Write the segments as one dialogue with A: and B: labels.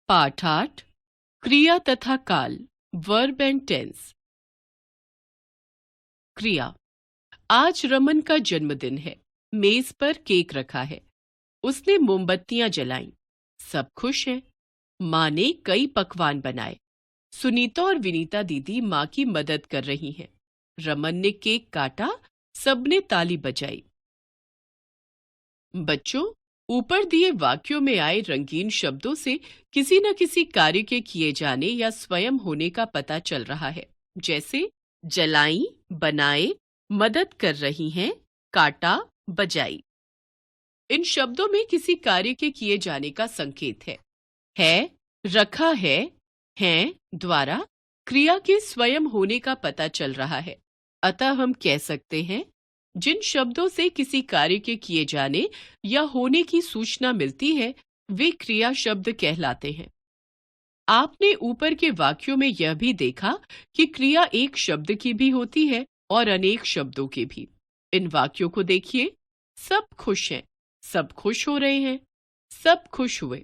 A: पाठ 8 क्रिया तथा काल वर्ब एंड टेंस। क्रिया। आज रमन का जन्मदिन है। मेज पर केक रखा है। उसने मोमबत्तियां जलाईं। सब खुश हैं। माँ ने कई पकवान बनाए। सुनीता और विनीता दीदी माँ की मदद कर रही हैं। रमन ने केक काटा। सबने ताली बजाई। बच्चों, ऊपर दिए वाक्यों में आए रंगीन शब्दों से किसी न किसी कार्य के किए जाने या स्वयं होने का पता चल रहा है। जैसे जलाई, बनाए, मदद कर रही हैं, काटा, बजाई। इन शब्दों में किसी कार्य के किए जाने का संकेत है, रखा है, हैं द्वारा क्रिया के स्वयं होने का पता चल रहा है। अतः हम कह सकते हैं, जिन शब्दों से किसी कार्य के किए जाने या होने की सूचना मिलती है, वे क्रिया शब्द कहलाते हैं। आपने ऊपर के वाक्यों में यह भी देखा कि क्रिया एक शब्द की भी होती है और अनेक शब्दों की भी। इन वाक्यों को देखिए। सब खुश हैं, सब खुश हो रहे हैं, सब खुश हुए,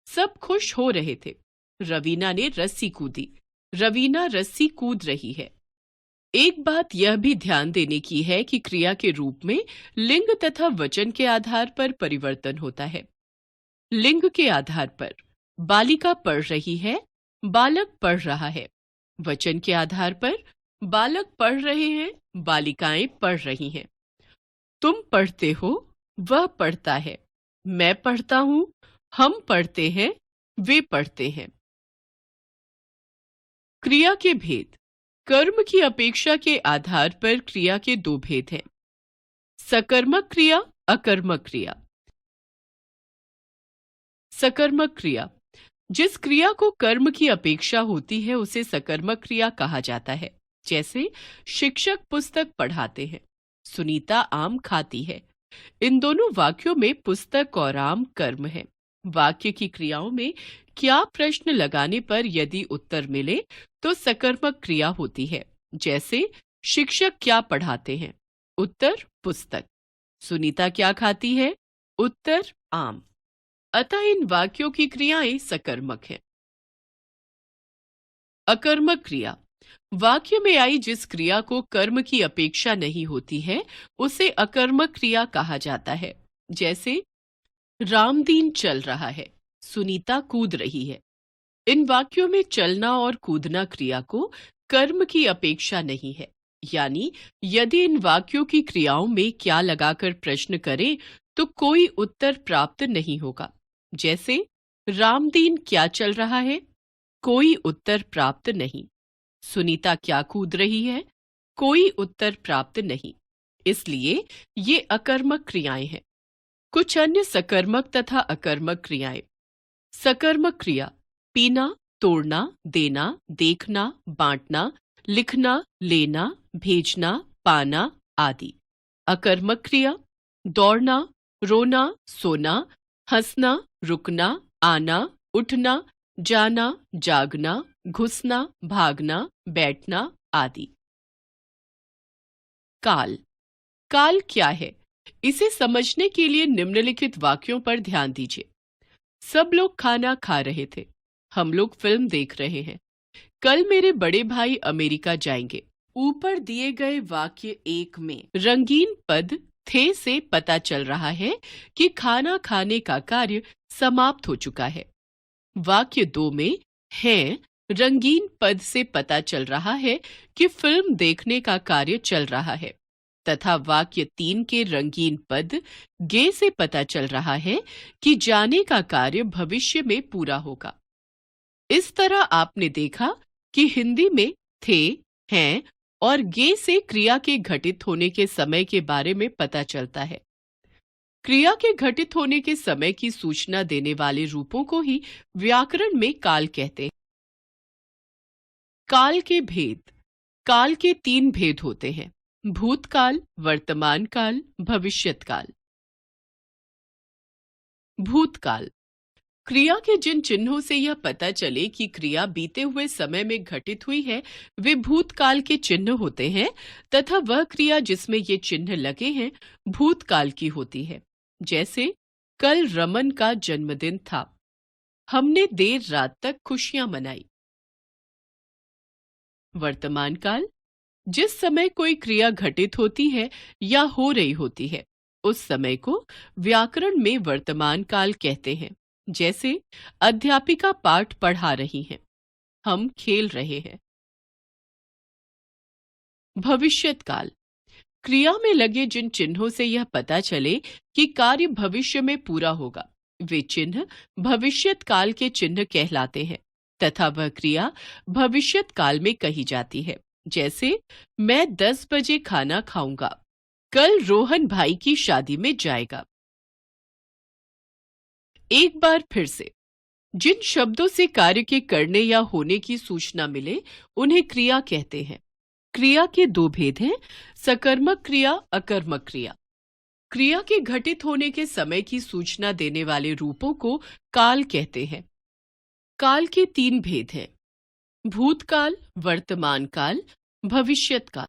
A: सब खुश हो रहे थे। रवीना ने रस्सी कूदी, रवीना रस्सी कूद रही है। एक बात यह भी ध्यान देने की है कि क्रिया के रूप में लिंग तथा वचन के आधार पर परिवर्तन होता है। लिंग के आधार पर बालिका पढ़ रही है, बालक पढ़ रहा है। वचन के आधार पर बालक पढ़ रहे हैं, बालिकाएं पढ़ रही हैं। तुम पढ़ते हो, वह पढ़ता है, मैं पढ़ता हूं, हम पढ़ते हैं, वे पढ़ते हैं। क्रिया के भेद। कर्म की अपेक्षा के आधार पर क्रिया के दो भेद हैं, सकर्मक क्रिया, अकर्मक क्रिया। सकर्मक क्रिया। जिस क्रिया को कर्म की अपेक्षा होती है उसे सकर्मक क्रिया कहा जाता है। जैसे शिक्षक पुस्तक पढ़ाते हैं, सुनीता आम खाती है। इन दोनों वाक्यों में पुस्तक और आम कर्म है। वाक्य की क्रियाओं में क्या प्रश्न लगाने पर यदि उत्तर मिले तो सकर्मक क्रिया होती है। जैसे शिक्षक क्या पढ़ाते हैं, उत्तर पुस्तक। सुनीता क्या खाती है, उत्तर आम। अतः इन वाक्यों की क्रियाएं सकर्मक हैं। अकर्मक क्रिया। वाक्य में आई जिस क्रिया को कर्म की अपेक्षा नहीं होती है उसे अकर्मक क्रिया कहा जाता है। जैसे रामदीन चल रहा है, सुनीता कूद रही है। इन वाक्यों में चलना और कूदना क्रिया को कर्म की अपेक्षा नहीं है। यानी यदि इन वाक्यों की क्रियाओं में क्या लगाकर प्रश्न करें तो कोई उत्तर प्राप्त नहीं होगा। जैसे रामदीन क्या चल रहा है, कोई उत्तर प्राप्त नहीं। सुनीता क्या कूद रही है, कोई उत्तर प्राप्त नहीं। इसलिए ये अकर्मक क्रियाएं हैं। कुछ अन्य सकर्मक तथा अकर्मक क्रियाएं। सकर्मक क्रिया पीना, तोड़ना, देना, देखना, बांटना, लिखना, लेना, भेजना, पाना आदि। अकर्मक क्रिया दौड़ना, रोना, सोना, हंसना, रुकना, आना, उठना, जाना, जागना, घुसना, भागना, बैठना आदि। काल। काल क्या है, इसे समझने के लिए निम्नलिखित वाक्यों पर ध्यान दीजिए। सब लोग खाना खा रहे थे। हम लोग फिल्म देख रहे हैं। कल मेरे बड़े भाई अमेरिका जाएंगे। ऊपर दिए गए वाक्य 1 में रंगीन पद थे से पता चल रहा है कि खाना खाने का कार्य समाप्त हो चुका है। वाक्य 2 में हैं रंगीन पद से पता चल रहा है कि फिल्म देखने का कार्य चल रहा है, तथा वाक्य 3 के रंगीन पद गे से पता चल रहा है कि जाने का कार्य भविष्य में पूरा होगा। इस तरह आपने देखा कि हिंदी में थे, हैं और गे से क्रिया के घटित होने के समय के बारे में पता चलता है। क्रिया के घटित होने के समय की सूचना देने वाले रूपों को ही व्याकरण में काल कहते हैं। काल के भेद। काल के 3 भेद होते हैं, भूतकाल, वर्तमान काल, भविष्यत काल। भूतकाल। क्रिया के जिन चिन्हों से यह पता चले कि क्रिया बीते हुए समय में घटित हुई है वे भूतकाल के चिन्ह होते हैं, तथा वह क्रिया जिसमें ये चिन्ह लगे हैं भूतकाल की होती है। जैसे कल रमन का जन्मदिन था। हमने देर रात तक खुशियां मनाई। वर्तमान काल, जिस समय कोई क्रिया घटित होती है या हो रही होती है, उस समय को व्याकरण में वर्तमान काल कहते हैं। जैसे अध्यापिका पाठ पढ़ा रही हैं, हम खेल रहे हैं। भविष्यत काल, क्रिया में लगे जिन चिन्हों से यह पता चले कि कार्य भविष्य में पूरा होगा, वे चिन्ह भविष्यत काल के चिन्ह कहलाते हैं तथा वह क्रिया भविष्यत काल में कही जाती है। जैसे मैं 10 बजे खाना खाऊंगा, कल रोहन भाई की शादी में जाएगा। एक बार फिर से, जिन शब्दों से कार्य के करने या होने की सूचना मिले, उन्हें क्रिया कहते हैं। क्रिया के दो भेद हैं, सकर्मक क्रिया, अकर्मक क्रिया। क्रिया के घटित होने के समय की सूचना देने वाले रूपों को काल कहते हैं। काल के तीन भेद हैं, भूतकाल, वर्तमान काल, भविष्यत काल।